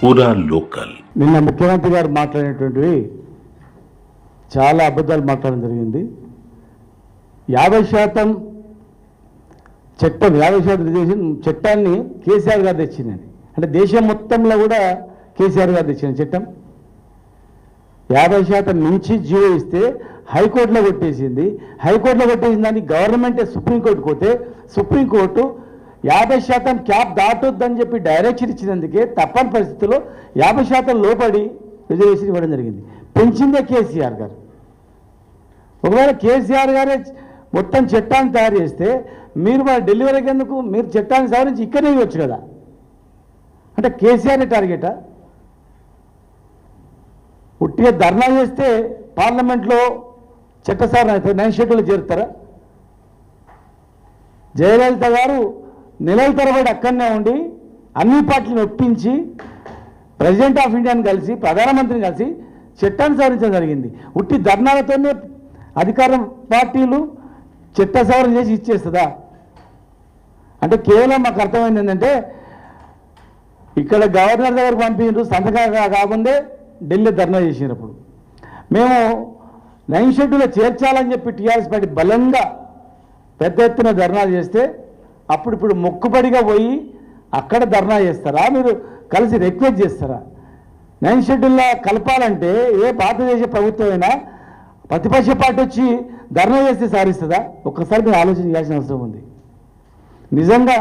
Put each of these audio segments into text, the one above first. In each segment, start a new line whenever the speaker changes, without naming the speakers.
పూరా లోకల్.
నిన్న ముఖ్యమంత్రి గారు మాట్లాడినటువంటివి చాలా అబద్ధాలు మాట్లాడడం జరిగింది. 50% చట్టం 50% రిజర్వేషన్ చట్టాన్ని కేసీఆర్ గారు తెచ్చిందని, అంటే దేశం మొత్తంలో కూడా కేసీఆర్ గారు తెచ్చిన చట్టం 50% మించి జీవో ఇస్తే హైకోర్టులో కొట్టేసింది. హైకోర్టులో కొట్టేసిన దాన్ని గవర్నమెంటే సుప్రీంకోర్టు పోతే సుప్రీంకోర్టు 50% క్యాప్ దాటొద్దని చెప్పి డైరెక్షన్ ఇచ్చినందుకే తప్పని పరిస్థితుల్లో 50% లోపడి రిజర్వేషన్ ఇవ్వడం జరిగింది. పెంచిందే కేసీఆర్ గారు. ఒకవేళ కేసీఆర్ గారే మొత్తం చట్టాన్ని తయారు చేస్తే మీరు మన ఢిల్లీ వరకు ఎందుకు, మీరు చట్టాన్ని సవరించి ఇక్కడే ఇవ్వచ్చు కదా. అంటే కేసీఆర్ టార్గెటా? ఉట్టిగా ధర్నా చేస్తే పార్లమెంట్లో చట్ట సవరణ అవుతుంది, 9 షెడ్యూల్ చేరుతారా? జయలలిత గారు నెలల తరబడి అక్కడనే ఉండి అన్ని పార్టీలను ఒప్పించి ప్రెసిడెంట్ ఆఫ్ ఇండియాని కలిసి ప్రధానమంత్రిని కలిసి చట్టాన్ని సవరించడం జరిగింది. ఉట్టి ధర్నాలతోనే అధికార పార్టీలు చట్ట సవరణ చేసి ఇచ్చేస్తుందా? అంటే కేవలం మాకు అర్థమైంది ఏంటంటే, ఇక్కడ గవర్నర్ దగ్గరకు పంపించారు, సంతకంగా కాకుండా ఢిల్లీ ధర్నా చేసినప్పుడు మేము 9 షెడ్యూల్లో చేర్చాలని చెప్పి టీఆర్ఎస్ పార్టీ బలంగా పెద్ద ఎత్తున ధర్నా చేస్తే అప్పుడు ఇప్పుడు మొక్కుబడిగా పోయి అక్కడ ధర్నా చేస్తారా? మీరు కలిసి రిక్వెస్ట్ చేస్తారా? 9 షెడ్యూల్లో కలపాలంటే ఏ భారతదేశ ప్రభుత్వం అయినా ప్రతిపక్ష పార్టీ వచ్చి ధర్నా చేస్తే సారిస్తుందా? ఒక్కసారి మీరు ఆలోచన చేయాల్సిన అవసరం ఉంది. నిజంగా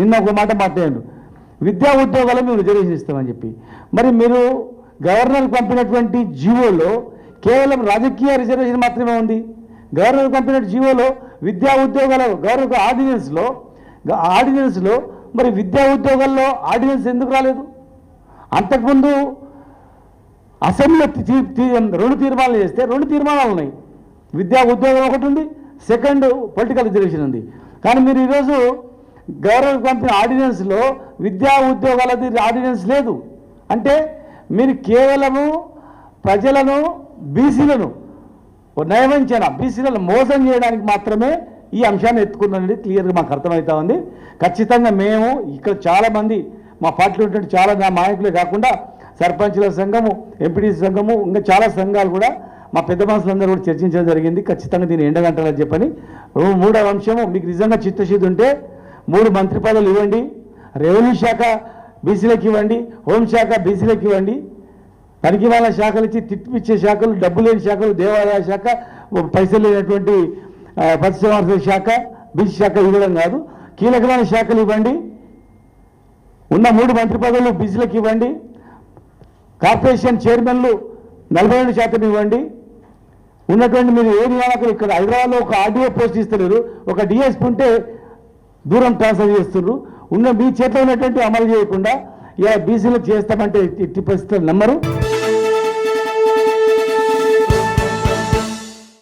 నిన్న ఒక మాట మాట్లాడారు, విద్యా ఉద్యోగాలు మేము రిజర్వేషన్ ఇస్తామని చెప్పి. మరి మీరు గవర్నర్ పంపినటువంటి జీవోలో కేవలం రాజకీయ రిజర్వేషన్ మాత్రమే ఉంది. గవర్నర్ పంపిన జీవోలో విద్యా ఉద్యోగాల గవర్నర్ ఆర్డినెన్స్లో మరి విద్యా ఉద్యోగాల్లో ఆర్డినెన్స్ ఎందుకు రాలేదు? అంతకుముందు అసెంబ్లీలో 2 తీర్మానాలు చేస్తే 2 తీర్మానాలు ఉన్నాయి. విద్యా ఉద్యోగం ఒకటి ఉంది, సెకండ్ పొలిటికల్ రిజర్వేషన్ ఉంది. కానీ మీరు ఈరోజు గవర్నర్ పంపిన ఆర్డినెన్స్లో విద్యా ఉద్యోగాలది ఆర్డినెన్స్ లేదు. అంటే మీరు కేవలము ప్రజలను బీసీలను నయవంచన బీసీలను మోసం చేయడానికి మాత్రమే ఈ అంశాన్ని ఎత్తుకున్నది క్లియర్గా మాకు అర్థమవుతా ఉంది. ఖచ్చితంగా మేము ఇక్కడ చాలామంది మా పార్టీలో ఉన్నటువంటి చాలా నాయకులే కాకుండా సర్పంచుల సంఘము, ఎంపీటీసీ సంఘము, ఇంకా చాలా సంఘాలు కూడా మా పెద్ద మనుషులందరూ కూడా చర్చించడం జరిగింది. ఖచ్చితంగా దీన్ని ఎండగంటాలని చెప్పని. 3వ అంశము, మీకు నిజంగా చిత్తశుద్ధి ఉంటే 3 మంత్రి పదవులు ఇవ్వండి, రెవెన్యూ శాఖ బీసీలకు ఇవ్వండి, హోంశాఖ బీసీలకు ఇవ్వండి. తనిఖీ వాళ్ళ శాఖలు ఇచ్చి తిప్పిచ్చే శాఖలు, డబ్బు లేని శాఖలు, దేవాదాయ శాఖ, పైసలు లేనటువంటి పశుసంవర్ధక శాఖ, బీసీ శాఖ ఇవ్వడం కాదు, కీలకమైన శాఖలు ఇవ్వండి. ఉన్న 3 మంత్రి పదవులు బీసీలకు ఇవ్వండి. కార్పొరేషన్ చైర్మన్లు 42% ఇవ్వండి. ఉన్నటువంటి మీరు ఏ నియామకులు ఇక్కడ హైదరాబాద్లో ఒక ఆర్డీఓ పోస్ట్ ఇస్తలేరు, ఒక డిఎస్పీ ఉంటే దూరం ట్రాన్స్ఫర్ చేస్తున్నారు. ఉన్న మీ చేతిలో ఉన్నటువంటి అమలు చేయకుండా బీసీలకు చేస్తామంటే ఎట్టి పరిస్థితులు నమ్మరు.